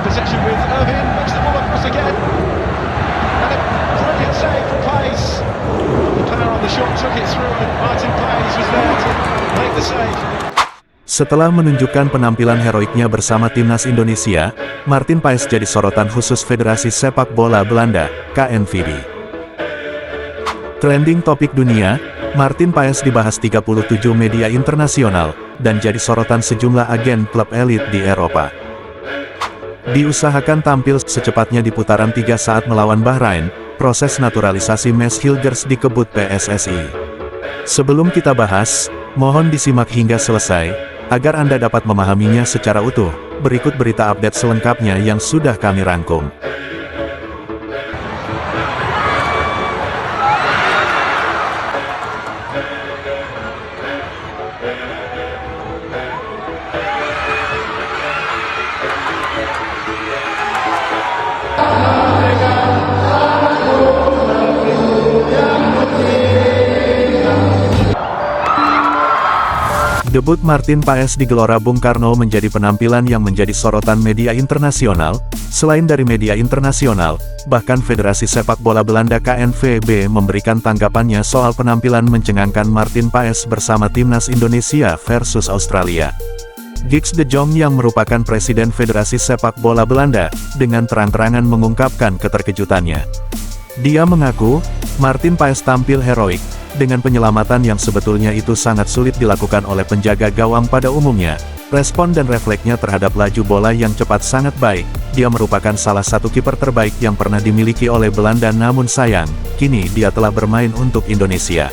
in possession with Irvin, makes the ball across again. And a brilliant save from Pace. The player on the shot took it through and Martin Pace was there to make the save. Setelah menunjukkan penampilan heroiknya bersama timnas Indonesia, Martin Paes jadi sorotan khusus Federasi Sepak Bola Belanda, KNVB. Trending topik dunia, Martin Paes dibahas 37 media internasional, dan jadi sorotan sejumlah agen klub elit di Eropa. Diusahakan tampil secepatnya di putaran 3 saat melawan Bahrain, proses naturalisasi Mads Hilgers dikebut PSSI. Sebelum kita bahas, mohon disimak hingga selesai, agar Anda dapat memahaminya secara utuh. Berikut berita update selengkapnya yang sudah kami rangkum. Debut Martin Paes di Gelora Bung Karno menjadi penampilan yang menjadi sorotan media internasional. Selain dari media internasional, bahkan Federasi Sepak Bola Belanda KNVB memberikan tanggapannya soal penampilan mencengangkan Martin Paes bersama timnas Indonesia versus Australia. Gijs de Jong yang merupakan Presiden Federasi Sepak Bola Belanda, dengan terang-terangan mengungkapkan keterkejutannya. Dia mengaku, Martin Paes tampil heroik, dengan penyelamatan yang sebetulnya itu sangat sulit dilakukan oleh penjaga gawang pada umumnya. Respon dan refleksnya terhadap laju bola yang cepat sangat baik. Dia merupakan salah satu kiper terbaik yang pernah dimiliki oleh Belanda, namun sayang, kini dia telah bermain untuk Indonesia.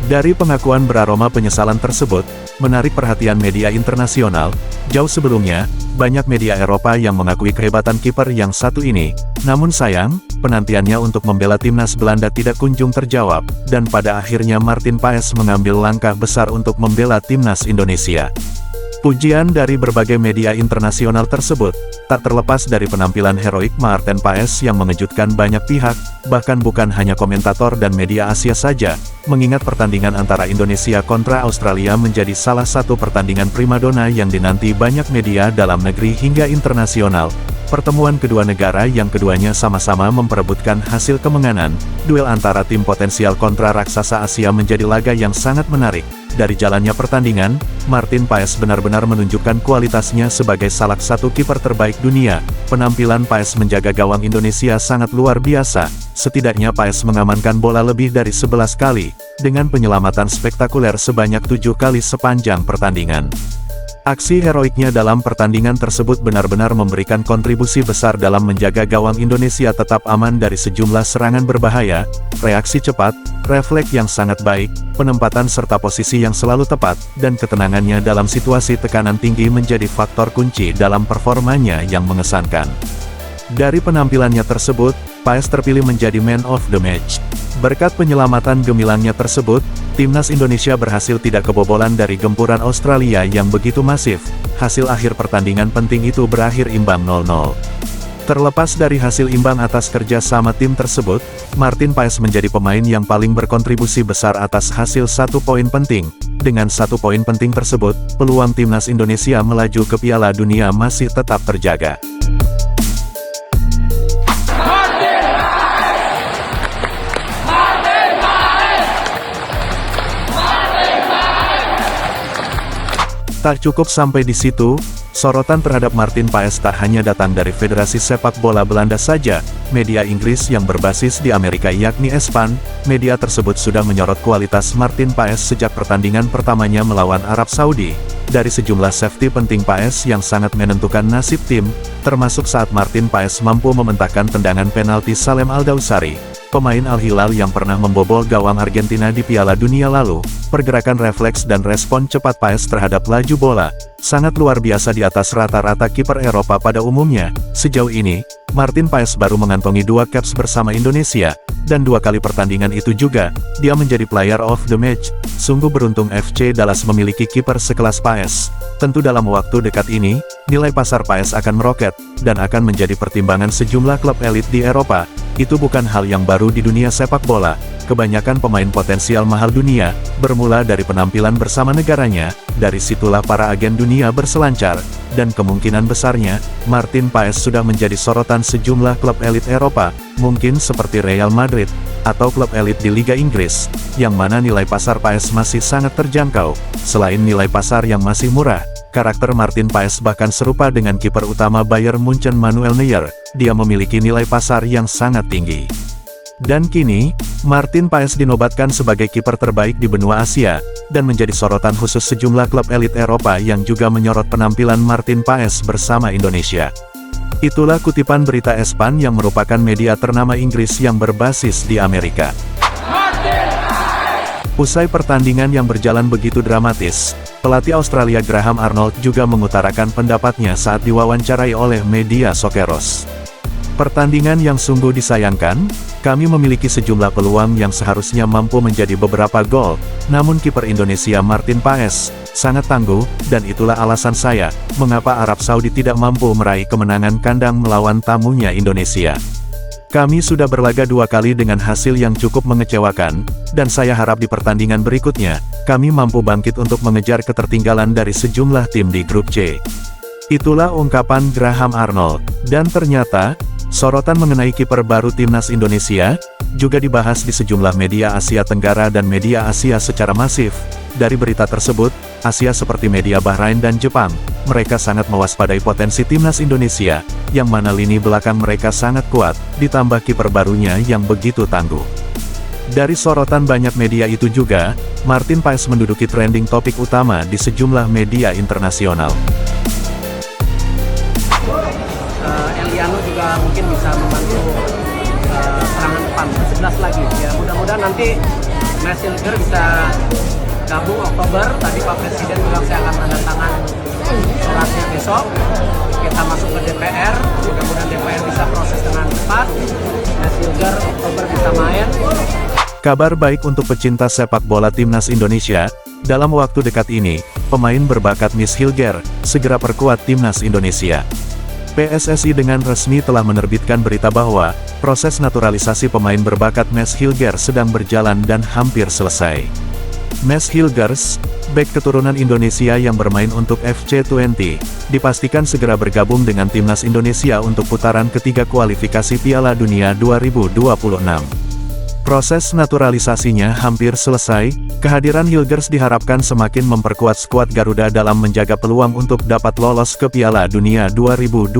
Dari pengakuan beraroma penyesalan tersebut, menarik perhatian media internasional. Jauh sebelumnya, banyak media Eropa yang mengakui kehebatan kiper yang satu ini. Namun sayang, penantiannya untuk membela timnas Belanda tidak kunjung terjawab, dan pada akhirnya Martin Paes mengambil langkah besar untuk membela timnas Indonesia. Pujian dari berbagai media internasional tersebut, tak terlepas dari penampilan heroik Martin Paes yang mengejutkan banyak pihak, bahkan bukan hanya komentator dan media Asia saja, mengingat pertandingan antara Indonesia kontra Australia menjadi salah satu pertandingan primadona yang dinanti banyak media dalam negeri hingga internasional. Pertemuan kedua negara yang keduanya sama-sama memperebutkan hasil kemenangan, duel antara tim potensial kontra raksasa Asia menjadi laga yang sangat menarik. Dari jalannya pertandingan, Martin Paes benar-benar menunjukkan kualitasnya sebagai salah satu kiper terbaik dunia. Penampilan Paes menjaga gawang Indonesia sangat luar biasa. Setidaknya Paes mengamankan bola lebih dari 11 kali, dengan penyelamatan spektakuler sebanyak 7 kali sepanjang pertandingan. Aksi heroiknya dalam pertandingan tersebut benar-benar memberikan kontribusi besar dalam menjaga gawang Indonesia tetap aman dari sejumlah serangan berbahaya. Reaksi cepat, refleks yang sangat baik, penempatan serta posisi yang selalu tepat, dan ketenangannya dalam situasi tekanan tinggi menjadi faktor kunci dalam performanya yang mengesankan. Dari penampilannya tersebut, Paes terpilih menjadi Man of the Match. Berkat penyelamatan gemilangnya tersebut, timnas Indonesia berhasil tidak kebobolan dari gempuran Australia yang begitu masif. Hasil akhir pertandingan penting itu berakhir imbang 0-0. Terlepas dari hasil imbang atas kerja sama tim tersebut, Martin Paes menjadi pemain yang paling berkontribusi besar atas hasil 1 poin penting. Dengan 1 poin penting tersebut, peluang timnas Indonesia melaju ke Piala Dunia masih tetap terjaga. Tak cukup sampai di situ, sorotan terhadap Martin Paes tak hanya datang dari Federasi Sepak Bola Belanda saja. Media Inggris yang berbasis di Amerika yakni Espan, media tersebut sudah menyorot kualitas Martin Paes sejak pertandingan pertamanya melawan Arab Saudi. Dari sejumlah safety penting Paes yang sangat menentukan nasib tim, termasuk saat Martin Paes mampu mementahkan tendangan penalti Salem Al-Dawsari, pemain Al-Hilal yang pernah membobol gawang Argentina di Piala Dunia lalu. Pergerakan refleks dan respon cepat Paes terhadap laju bola sangat luar biasa di atas rata-rata kiper Eropa pada umumnya. Sejauh ini, Martin Paes baru mengantongi 2 caps bersama Indonesia, dan 2 kali pertandingan itu juga, dia menjadi player of the match. Sungguh beruntung FC Dallas memiliki kiper sekelas Paes. Tentu dalam waktu dekat ini, nilai pasar Paes akan meroket, dan akan menjadi pertimbangan sejumlah klub elit di Eropa. Itu bukan hal yang baru di dunia sepak bola. Kebanyakan pemain potensial mahal dunia, bermula dari penampilan bersama negaranya, dari situlah para agen dunia berselancar, dan kemungkinan besarnya, Martin Paes sudah menjadi sorotan sejumlah klub elit Eropa, mungkin seperti Real Madrid, atau klub elit di Liga Inggris, yang mana nilai pasar Paes masih sangat terjangkau. Selain nilai pasar yang masih murah, karakter Martin Paes bahkan serupa dengan kiper utama Bayern Munchen Manuel Neuer, dia memiliki nilai pasar yang sangat tinggi. Dan kini, Martin Paes dinobatkan sebagai kiper terbaik di benua Asia, dan menjadi sorotan khusus sejumlah klub elit Eropa yang juga menyorot penampilan Martin Paes bersama Indonesia. Itulah kutipan berita Espan yang merupakan media ternama Inggris yang berbasis di Amerika. Usai pertandingan yang berjalan begitu dramatis, pelatih Australia Graham Arnold juga mengutarakan pendapatnya saat diwawancarai oleh media Socceroos. Pertandingan yang sungguh disayangkan, kami memiliki sejumlah peluang yang seharusnya mampu menjadi beberapa gol, namun kiper Indonesia Martin Paes sangat tangguh, dan itulah alasan saya, mengapa Arab Saudi tidak mampu meraih kemenangan kandang melawan tamunya Indonesia. Kami sudah berlaga 2 kali dengan hasil yang cukup mengecewakan, dan saya harap di pertandingan berikutnya, kami mampu bangkit untuk mengejar ketertinggalan dari sejumlah tim di grup C. Itulah ungkapan Graham Arnold, dan ternyata, sorotan mengenai kiper baru timnas Indonesia, juga dibahas di sejumlah media Asia Tenggara dan media Asia secara masif. Dari berita tersebut, Asia seperti media Bahrain dan Jepang, mereka sangat mewaspadai potensi timnas Indonesia, yang mana lini belakang mereka sangat kuat, ditambah kiper barunya yang begitu tangguh. Dari sorotan banyak media itu juga, Martin Paes menduduki trending topik utama di sejumlah media internasional. Eliano juga mungkin bisa membantu serangan depan 11 lagi ya, mudah-mudahan nanti Messilger bisa gabung Oktober. Tadi Pak Presiden bilang saya akan tanda tangan suratnya besok, kita masuk ke DPR, mudah-mudahan DPR bisa proses dengan cepat, Messilger Oktober bisa main. Kabar baik untuk pecinta sepak bola timnas Indonesia, dalam waktu dekat ini, pemain berbakat Miss Hilger segera perkuat timnas Indonesia. PSSI dengan resmi telah menerbitkan berita bahwa, proses naturalisasi pemain berbakat Miss Hilger sedang berjalan dan hampir selesai. Miss Hilgers, bek keturunan Indonesia yang bermain untuk FC20, dipastikan segera bergabung dengan timnas Indonesia untuk putaran ketiga kualifikasi Piala Dunia 2026. Proses naturalisasinya hampir selesai, kehadiran Hilgers diharapkan semakin memperkuat skuad Garuda dalam menjaga peluang untuk dapat lolos ke Piala Dunia 2026.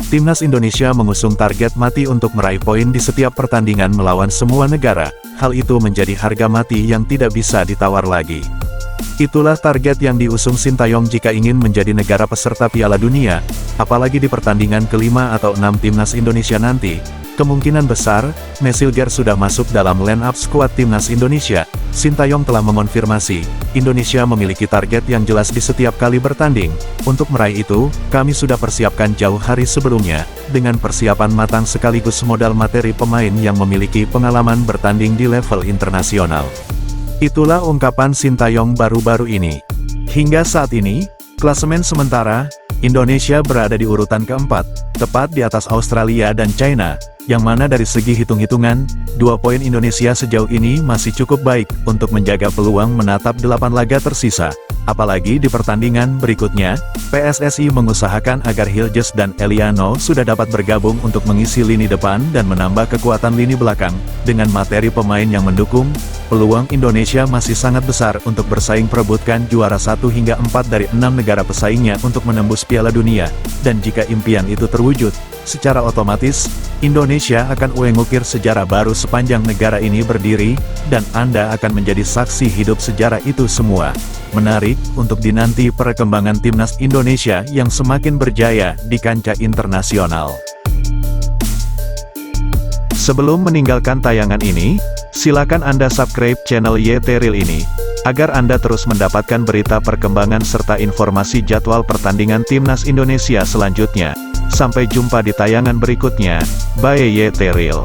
Timnas Indonesia mengusung target mati untuk meraih poin di setiap pertandingan melawan semua negara, hal itu menjadi harga mati yang tidak bisa ditawar lagi. Itulah target yang diusung Sintayong jika ingin menjadi negara peserta Piala Dunia, apalagi di pertandingan kelima atau 6 timnas Indonesia nanti. Kemungkinan besar, Messilger sudah masuk dalam line-up skuad timnas Indonesia. Sintayong telah mengonfirmasi, Indonesia memiliki target yang jelas di setiap kali bertanding. Untuk meraih itu, kami sudah persiapkan jauh hari sebelumnya, dengan persiapan matang sekaligus modal materi pemain yang memiliki pengalaman bertanding di level internasional. Itulah ungkapan Sintayong baru-baru ini. Hingga saat ini, klasemen sementara, Indonesia berada di urutan keempat, tepat di atas Australia dan China, yang mana dari segi hitung-hitungan, 2 poin Indonesia sejauh ini masih cukup baik untuk menjaga peluang menatap 8 laga tersisa. Apalagi di pertandingan berikutnya, PSSI mengusahakan agar Hilgers dan Eliano sudah dapat bergabung untuk mengisi lini depan dan menambah kekuatan lini belakang. Dengan materi pemain yang mendukung, peluang Indonesia masih sangat besar untuk bersaing perebutkan juara 1 hingga 4 dari 6 negara pesaingnya untuk menembus Piala Dunia. Dan jika impian itu terwujud, secara otomatis, Indonesia akan mengukir sejarah baru sepanjang negara ini berdiri, dan Anda akan menjadi saksi hidup sejarah itu semua. Menarik untuk dinanti perkembangan timnas Indonesia yang semakin berjaya di kancah internasional. Sebelum meninggalkan tayangan ini, silakan Anda subscribe channel YT Real ini, agar Anda terus mendapatkan berita perkembangan serta informasi jadwal pertandingan timnas Indonesia selanjutnya. Sampai jumpa di tayangan berikutnya, bye YT Real.